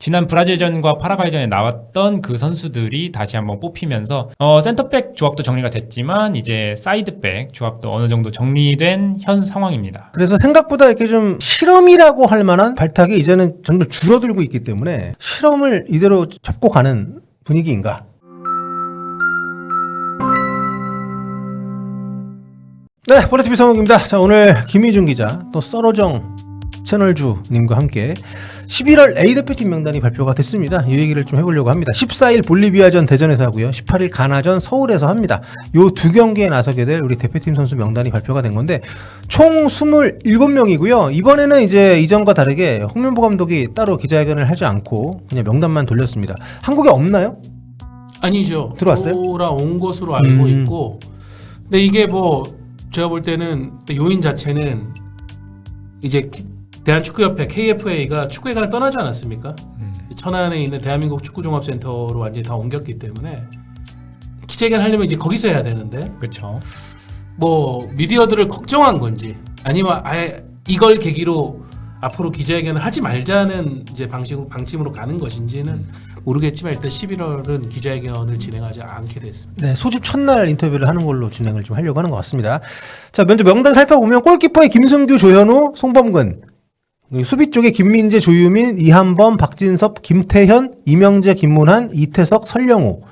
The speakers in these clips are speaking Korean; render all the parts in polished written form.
지난 브라질전과 파라과이전에 나왔던 그 선수들이 다시 한번 뽑히면서 센터백 조합도 정리가 됐지만 이제 사이드백 조합도 어느 정도 정리된 현 상황입니다. 그래서 생각보다 이렇게 좀 실험이라고 할 만한 발탁이 이제는 점점 줄어들고 있기 때문에 실험을 이대로 접고 가는 분위기인가? 네, 보라TV 성욱입니다. 자, 오늘 김희준 기자, 또 썰어정 채널주님과 함께 11월 A대표팀 명단이 발표가 됐습니다. 이 얘기를 좀 해보려고 합니다. 14일 볼리비아전 대전에서 하고요. 18일 가나전 서울에서 합니다. 요 두 경기에 나서게 될 우리 대표팀 선수 명단이 발표가 된 건데 총 27명이고요. 이번에는 이제 이전과 다르게 홍명보 감독이 따로 기자회견을 하지 않고 그냥 명단만 돌렸습니다. 한국에 없나요? 아니죠. 들어왔어요? 돌아온 것으로 알고 있고, 근데 이게 뭐 제가 볼 때는 요인 자체는 이제 대한축구협회 KFA가 축구회관을 떠나지 않았습니까? 천안에 있는 대한민국 축구종합센터로 완전히 다 옮겼기 때문에 기자회견 하려면 이제 거기서 해야 되는데, 그렇죠. 뭐 미디어들을 걱정한 건지 아니면 아예 이걸 계기로 앞으로 기자회견을 하지 말자는 이제 방침으로 가는 것인지는 모르겠지만 일단 11월은 기자회견을 진행하지 않게 됐습니다. 네, 소집 첫날 인터뷰를 하는 걸로 진행을 좀 하려고 하는 것 같습니다. 자, 먼저 명단 살펴보면 골키퍼에 김승규, 조현우, 송범근, 수비 쪽에 김민재, 조유민, 이한범, 박진섭, 김태현, 이명재, 김문환, 이태석, 설영우.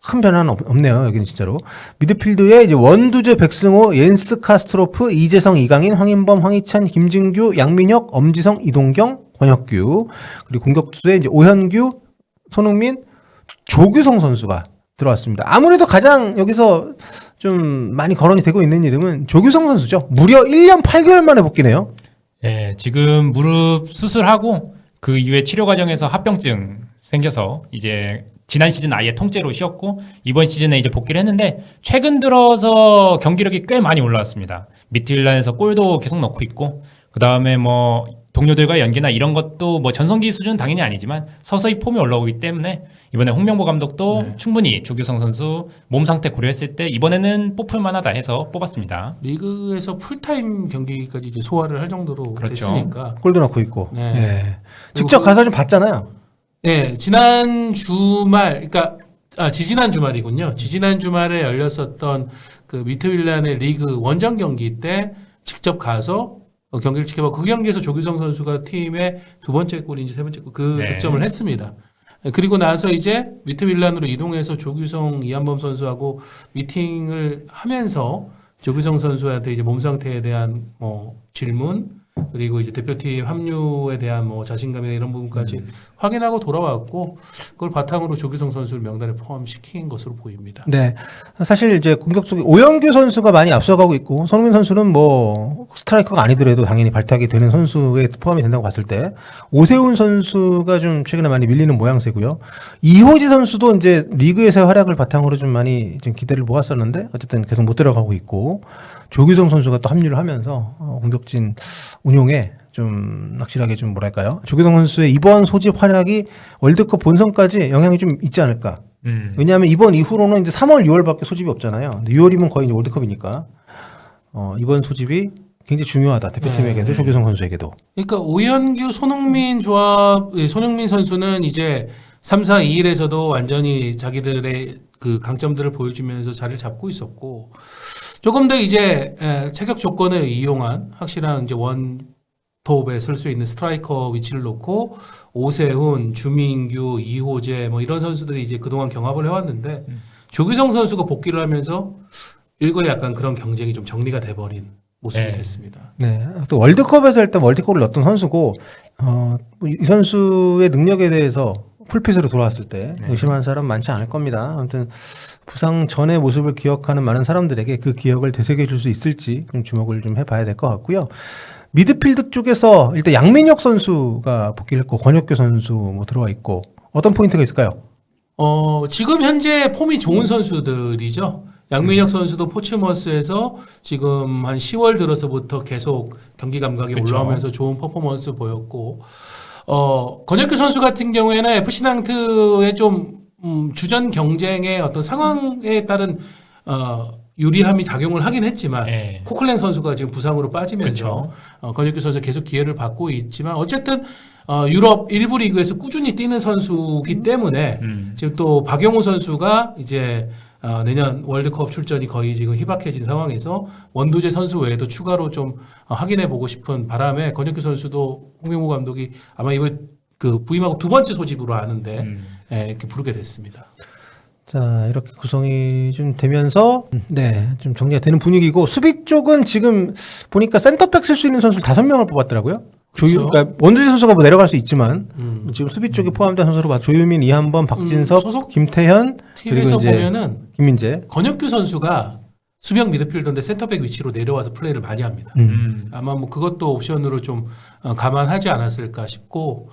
큰 변화는 없네요. 여기는 진짜로. 미드필드에 이제 원두재, 백승호, 옌스 카스트로프, 이재성, 이강인, 황인범, 황희찬, 김진규, 양민혁, 엄지성, 이동경, 권혁규. 그리고 공격수에 이제 오현규, 손흥민, 조규성 선수가 들어왔습니다. 아무래도 가장 여기서 좀 많이 거론이 되고 있는 이름은 조규성 선수죠. 무려 1년 8개월 만에 복귀네요. 예, 지금 무릎 수술하고 그 이후에 치료 과정에서 합병증 생겨서 이제 지난 시즌 아예 통째로 쉬었고 이번 시즌에 이제 복귀를 했는데 최근 들어서 경기력이 꽤 많이 올라왔습니다. 미드필더에서 골도 계속 넣고 있고 그 다음에 뭐 동료들과 연기나 이런 것도 뭐 전성기 수준은 당연히 아니지만 서서히 폼이 올라오기 때문에 이번에 홍명보 감독도 충분히 조규성 선수 몸 상태 고려했을 때 이번에는 뽑힐 만하다 해서 뽑았습니다. 리그에서 풀타임 경기까지 이제 소화를 할 정도로 그렇죠. 됐으니까. 골도 넣고 있고. 네. 네. 직접 가서 좀 봤잖아요. 네, 지난 주말, 그러니까 지지난 주말이군요. 지지난 주말에 열렸었던 그 미트윌란의 리그 원정 경기 때 직접 가서 경기를 지켜봐. 그 경기에서 조규성 선수가 팀의 두 번째 골인지 세 번째 골 그 득점을 했습니다. 그리고 나서 이제 미트윌란으로 이동해서 조규성, 이한범 선수하고 미팅을 하면서 조규성 선수한테 이제 몸 상태에 대한 뭐 질문 그리고 이제 대표팀 합류에 대한 뭐 자신감이나 이런 부분까지 확인하고 돌아왔고 그걸 바탕으로 조규성 선수를 명단에 포함시킨 것으로 보입니다. 네. 사실 이제 공격 속에 오영규 선수가 많이 앞서가고 있고 손흥민 선수는 뭐 스트라이커가 아니더라도 당연히 발탁이 되는 선수에 포함이 된다고 봤을 때 오세훈 선수가 좀 최근에 많이 밀리는 모양새고요. 이호지 선수도 이제 리그에서의 활약을 바탕으로 좀 많이 좀 기대를 모았었는데 어쨌든 계속 못 들어가고 있고 조규성 선수가 또 합류를 하면서 공격진 운용에 좀 확실하게 좀 뭐랄까요? 조규성 선수의 이번 소집 활약이 월드컵 본선까지 영향이 좀 있지 않을까? 왜냐하면 이번 이후로는 이제 3월, 6월밖에 소집이 없잖아요. 근데 6월이면 거의 이제 월드컵이니까 이번 소집이 굉장히 중요하다. 대표팀에게도 조규성 선수에게도. 그러니까 오현규, 손흥민 조합, 손흥민 선수는 이제 3, 4, 2일에서도 완전히 자기들의 그 강점들을 보여주면서 자리를 잡고 있었고 조금 더 이제 체격 조건을 이용한 확실한 이제 원톱에 쓸 수 있는 스트라이커 위치를 놓고 오세훈, 주민규, 이호재 뭐 이런 선수들이 이제 그동안 경합을 해왔는데 조규성 선수가 복귀를 하면서 일거에 약간 그런 경쟁이 좀 정리가 돼버린 모습이 됐습니다. 네. 또 월드컵에서 일단 월드컵을 넣었던 선수고 이 선수의 능력에 대해서 풀핏으로 돌아왔을 때 의심하는 사람 많지 않을 겁니다. 아무튼 부상 전의 모습을 기억하는 많은 사람들에게 그 기억을 되새겨 줄 수 있을지 좀 주목을 좀 해봐야 될 것 같고요. 미드필드 쪽에서 일단 양민혁 선수가 복귀를 했고 권혁규 선수 뭐 들어와 있고 어떤 포인트가 있을까요? 지금 현재 폼이 좋은 선수들이죠. 양민혁 선수도 포츠머스에서 지금 한 10월 들어서부터 계속 경기 감각이 올라오면서 좋은 퍼포먼스 보였고 권혁규 선수 같은 경우에는 FC 난트의 좀 주전 경쟁의 어떤 상황에 따른 유리함이 작용을 하긴 했지만 코클랭 선수가 지금 부상으로 빠지면서 권혁규 선수 계속 기회를 받고 있지만 어쨌든 유럽 일부 리그에서 꾸준히 뛰는 선수기 때문에 지금 또 박용호 선수가 이제 내년 월드컵 출전이 거의 지금 희박해진 상황에서 원두재 선수 외에도 추가로 좀 확인해 보고 싶은 바람에 권혁규 선수도 홍명보 감독이 아마 이번 그 부임하고 두 번째 소집으로 아는데 이렇게 부르게 됐습니다. 자, 이렇게 구성이 좀 되면서, 네, 좀 정리가 되는 분위기고, 수비 쪽은 지금 보니까 센터백 쓸 수 있는 선수를 5명을 뽑았더라고요. 그러니까 원두재 선수가 뭐 내려갈 수 있지만, 지금 수비 쪽에 포함된 선수로 봐. 조유민, 이한범, 박진섭, 소속 김태현, 그리고 팀에서 이제 보면은 김민재. 권혁규 선수가 수비형 미드필더인데 센터백 위치로 내려와서 플레이를 많이 합니다. 아마 뭐 그것도 옵션으로 좀 감안하지 않았을까 싶고,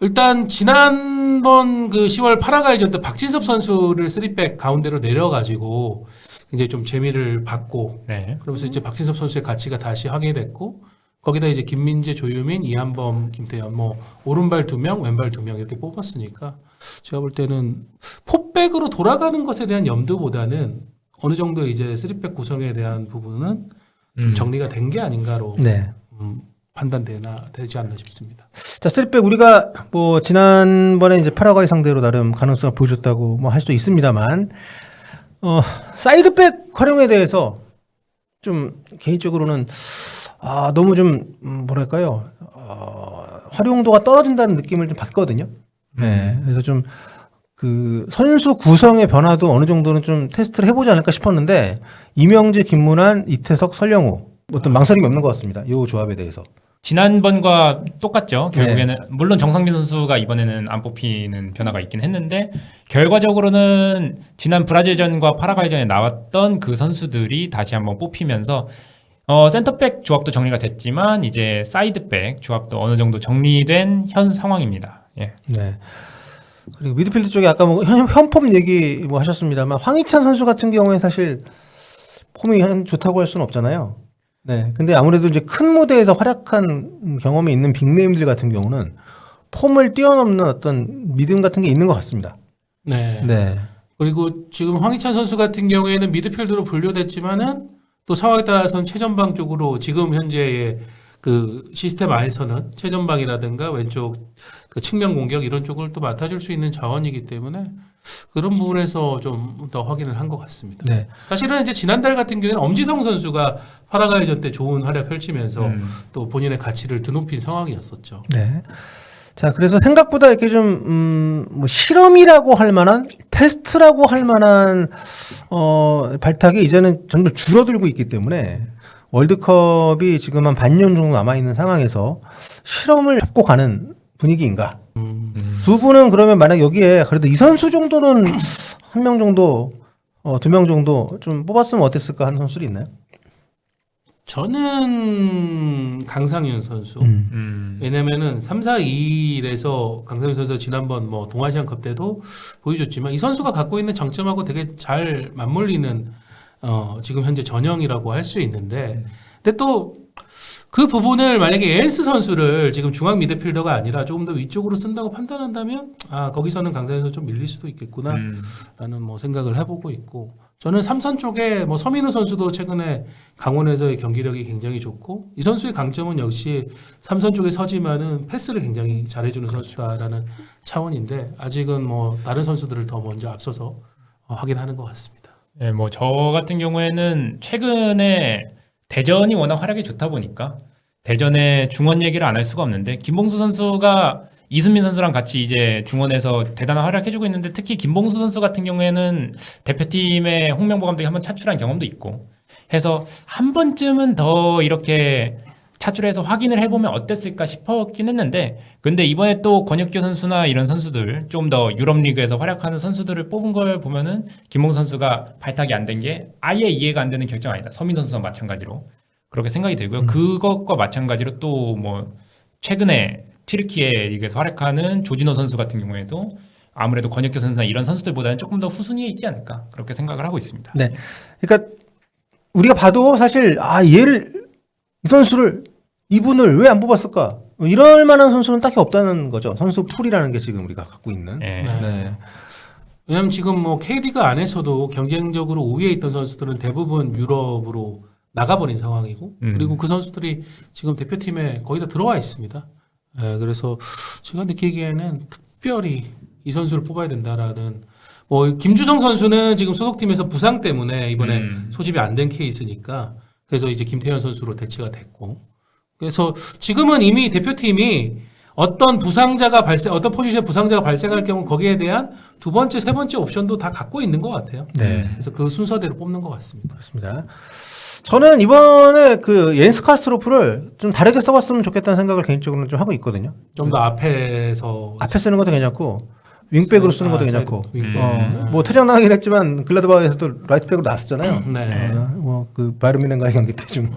일단 지난번 그 10월 파라과이전 때 박진섭 선수를 3백 가운데로 내려가지고 굉장히 좀 재미를 받고 네. 그러면서 이제 박진섭 선수의 가치가 다시 확인됐고 거기다 이제 김민재, 조유민, 이한범, 김태현 뭐 오른발 2명, 왼발 2명 이렇게 뽑았으니까 제가 볼 때는 포백으로 돌아가는 것에 대한 염두보다는 어느 정도 이제 3백 구성에 대한 부분은 좀 정리가 된 게 아닌가로 네. 되지 않나 싶습니다. 자, 3백 우리가 뭐 지난번에 이제 파라과이 상대로 나름 가능성을 보여줬다고 뭐 할 수도 있습니다만 사이드백 활용에 대해서 좀 개인적으로는 너무 좀 뭐랄까요? 활용도가 떨어진다는 느낌을 좀 받거든요. 네. 그래서 좀 그 선수 구성의 변화도 어느 정도는 좀 테스트를 해보지 않을까 싶었는데 이명재, 김문환, 이태석, 설영우 어떤 망설임이 없는 것 같습니다. 이 조합에 대해서. 지난번과 똑같죠. 결국에는 네. 물론 정상민 선수가 이번에는 안 뽑히는 변화가 있긴 했는데 결과적으로는 지난 브라질전과 파라과이전에 나왔던 그 선수들이 다시 한번 뽑히면서 센터백 조합도 정리가 됐지만 이제 사이드백 조합도 어느 정도 정리된 현 상황입니다. 예. 네. 그리고 미드필드 쪽에 아까 뭐 현폼 얘기 뭐 하셨습니다만 황희찬 선수 같은 경우에 사실 폼이 좋다고 할 수는 없잖아요. 네. 근데 아무래도 이제 큰 무대에서 활약한 경험이 있는 빅네임들 같은 경우는 폼을 뛰어넘는 어떤 믿음 같은 게 있는 것 같습니다. 네. 네. 그리고 지금 황희찬 선수 같은 경우에는 미드필드로 분류됐지만은 또 상황에 따라서는 최전방 쪽으로 지금 현재의 그 시스템 안에서는 최전방이라든가 왼쪽 그 측면 공격 이런 쪽을 또 맡아줄 수 있는 자원이기 때문에 그런 부분에서 좀 더 확인을 한 것 같습니다. 네. 사실은 이제 지난달 같은 경우에는 엄지성 선수가 파라과이전 때 좋은 활약 펼치면서 또 본인의 가치를 드높인 상황이었었죠. 네. 자, 그래서 생각보다 이렇게 좀, 뭐, 실험이라고 할 만한, 테스트라고 할 만한, 발탁이 이제는 점점 줄어들고 있기 때문에 월드컵이 지금 한 반년 정도 남아있는 상황에서 실험을 잡고 가는 분위기인가? 두 분은 그러면 만약 여기에 그래도 이 선수 정도는 한 명 정도, 2명 정도 좀 뽑았으면 어땠을까 하는 선수들이 있나요? 저는 강상윤 선수. 왜냐면은 3-4-2에서 강상윤 선수가 지난번 뭐 동아시안컵 때도 보여줬지만 이 선수가 갖고 있는 장점하고 되게 잘 맞물리는 지금 현재 전형이라고 할 수 있는데 근데 또 그 부분을 만약에 에엔스 선수를 지금 중앙 미드필더가 아니라 조금 더 위쪽으로 쓴다고 판단한다면 거기서는 강상윤 선수 좀 밀릴 수도 있겠구나 라는 뭐 생각을 해보고 있고 저는 삼선 쪽에 뭐 서민우 선수도 최근에 강원에서의 경기력이 굉장히 좋고 이 선수의 강점은 역시 삼선 쪽에 서지만은 패스를 굉장히 잘해주는 선수다라는 차원인데 아직은 뭐 다른 선수들을 더 먼저 앞서서 확인하는 것 같습니다. 예, 뭐 저 같은 경우에는 최근에 대전이 워낙 활약이 좋다 보니까 대전의 중원 얘기를 안 할 수가 없는데 김봉수 선수가 이순민 선수랑 같이 이제 중원에서 대단한 활약해주고 있는데 특히 김봉수 선수 같은 경우에는 대표팀에 홍명보 감독이 한번 차출한 경험도 있고 해서 한 번쯤은 더 이렇게 차출해서 확인을 해보면 어땠을까 싶었긴 했는데 근데 이번에 또 권혁규 선수나 이런 선수들 좀 더 유럽 리그에서 활약하는 선수들을 뽑은 걸 보면은 김봉수 선수가 발탁이 안 된 게 아예 이해가 안 되는 결정 아니다. 서민 선수와 마찬가지로 그렇게 생각이 들고요. 그것과 마찬가지로 또 뭐 최근에 튀르키예 리그에서 활약하는 조진호 선수 같은 경우에도 아무래도 권혁규 선수나 이런 선수들보다는 조금 더 후순위에 있지 않을까 그렇게 생각을 하고 있습니다. 네. 그러니까 우리가 봐도 사실 이 선수를 이분을 왜 안 뽑았을까? 이럴 만한 선수는 딱히 없다는 거죠. 선수 풀이라는 게 지금 우리가 갖고 있는. 네. 네. 왜냐면 지금 뭐 K리그 안에서도 경쟁적으로 5위에 있던 선수들은 대부분 유럽으로 나가버린 상황이고 그리고 그 선수들이 지금 대표팀에 거의 다 들어와 있습니다. 예, 그래서 제가 느끼기에는 특별히 이 선수를 뽑아야 된다라는 뭐 김주성 선수는 지금 소속팀에서 부상 때문에 이번에 소집이 안 된 케이스니까 그래서 이제 김태현 선수로 대체가 됐고 그래서 지금은 이미 대표팀이 어떤 포지션 부상자가 발생할 경우 거기에 대한 두 번째, 세 번째 옵션도 다 갖고 있는 것 같아요. 네. 그래서 그 순서대로 뽑는 것 같습니다. 그렇습니다. 저는 이번에 그 옌스 카스트로프를 좀 다르게 써봤으면 좋겠다는 생각을 개인적으로는 좀 하고 있거든요. 좀 더 앞에서 앞에 쓰는 것도 괜찮고 윙백으로 쓰는 것도 괜찮고 사이드 윙백. 뭐 퇴장 나가긴 했지만 글라드바흐에서도 라이트백으로 나왔었잖아요. 네. 뭐그 바이에른 경기 때 좀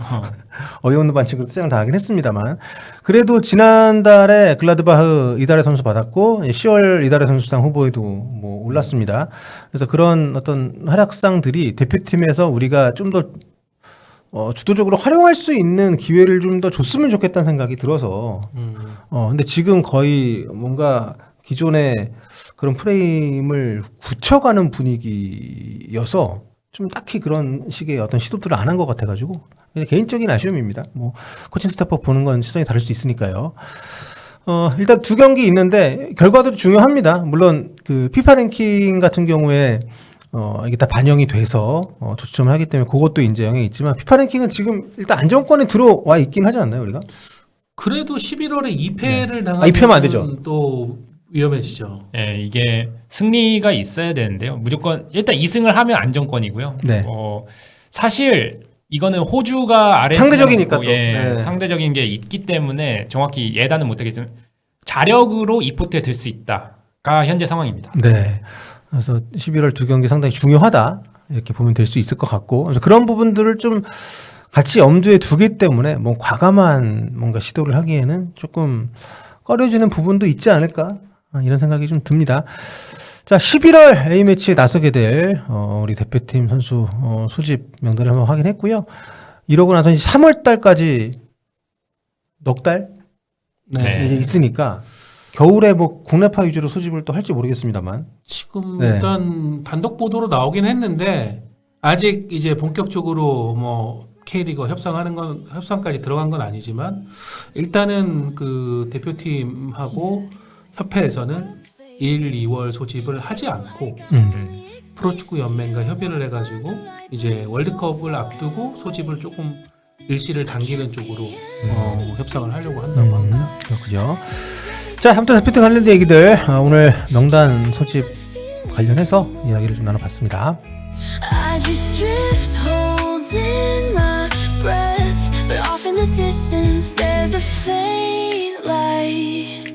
어이없는 반칙으로 퇴장을 당하긴 했습니다만 그래도 지난달에 글라드바흐 이달의 선수 받았고 10월 이달의 선수상 후보에도 뭐 올랐습니다. 그래서 그런 어떤 활약상들이 대표팀에서 우리가 좀 더 주도적으로 활용할 수 있는 기회를 좀 더 줬으면 좋겠다는 생각이 들어서 근데 지금 거의 뭔가 기존의 그런 프레임을 굳혀가는 분위기여서 좀 딱히 그런 식의 어떤 시도들을 안 한 것 같아가지고 그냥 개인적인 아쉬움입니다. 뭐 코칭 스태프 보는 건 시선이 다를 수 있으니까요. 일단 두 경기 있는데 결과도 중요합니다. 물론 그 피파 랭킹 같은 경우에 이게 다 반영이 돼서 조추첨을 하기 때문에 그것도 이제 영향이 있지만 피파 랭킹은 지금 일단 안정권에 들어와 있긴 하지 않나요, 우리가? 그래도 11월에 2패를 당하면 2패면 안 되죠. 또 위험해지죠. 예, 이게 승리가 있어야 되는데요. 무조건 일단 2승을 하면 안정권이고요. 네. 사실 이거는 호주가 아래 상대적이니까 또. 예, 네. 상대적인 게 있기 때문에 정확히 예단은 못하겠지만 자력으로 이 포트에 들 수 있다가 현재 상황입니다. 네. 그래서 11월 두 경기 상당히 중요하다 이렇게 보면 될 수 있을 것 같고 그래서 그런 부분들을 좀 같이 엄두에 두기 때문에 뭐 과감한 뭔가 시도를 하기에는 조금 꺼려지는 부분도 있지 않을까 이런 생각이 좀 듭니다. 자, 11월 A매치에 나서게 될 우리 대표팀 선수 소집 명단을 한번 확인했고요. 이러고 나서 이제 3월 달까지 넉 달 네. 이제 있으니까 겨울에 뭐 국내파 위주로 소집을 또 할지 모르겠습니다만 지금 네. 일단 단독 보도로 나오긴 했는데 아직 이제 본격적으로 뭐 K리그 협상까지 들어간 건 아니지만 일단은 그 대표팀하고 협회에서는 1, 2월 소집을 하지 않고 프로축구 연맹과 협의를 해가지고 이제 월드컵을 앞두고 소집을 조금 일시를 당기는 쪽으로 협상을 하려고 한다고 합니다. 그렇군요. 자, 아무튼 대표팀 관련된 얘기들 오늘 명단 소집 관련해서 이야기를 좀 나눠봤습니다. I just drift, holding my breath, but off in the distance there's a faint light.